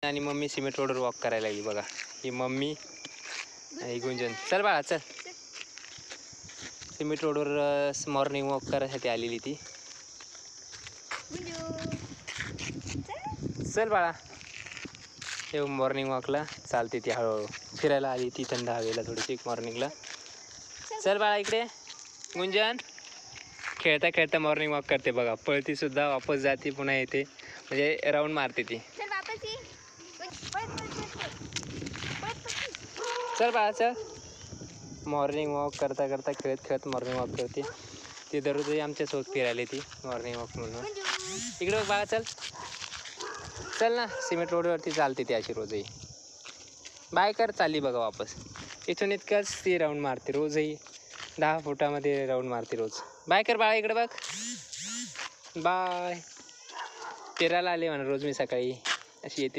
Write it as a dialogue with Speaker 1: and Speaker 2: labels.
Speaker 1: आणि mummy cement रोडवर walk करायला लागली बघा. ही मम्मी ही गुंजन. चल बाळा चल. सिमेंट रोडवर मॉर्निंग वॉक करायसाठी आलेली ती. चल बाळा. हे मॉर्निंग वॉकला चालते ती हळूहळू. फिरायला आली ती थंड हवेला थोडीशी मॉर्निंगला. चल बाळा इकडे. गुंजन खेळता खेळता मॉर्निंग वॉक करते बघा. पळती सुद्धा, वापस जाते, पुन्हा येते, म्हणजे राऊंड मारते ती. चल बाळा चल. मॉर्निंग वॉक करता करता खेळत खेळत मॉर्निंग वॉक करते ती. दररोजही आमच्यासोबत फिरायला ती मॉर्निंग वॉक म्हणून. इकडे बघ बाळा चल. चल ना. सिमेंट रोडवरती चालते ती अशी रोजही. बाय कर. चालली बघा वापस. इथून इतकंच ती राऊंड मारते रोजही. 10 फुटामध्ये राऊंड मारते रोज. बाय कर बाळा. इकडे बघ. बाय. फिरायला आले म्हणा रोज मी सकाळी. अशी येते.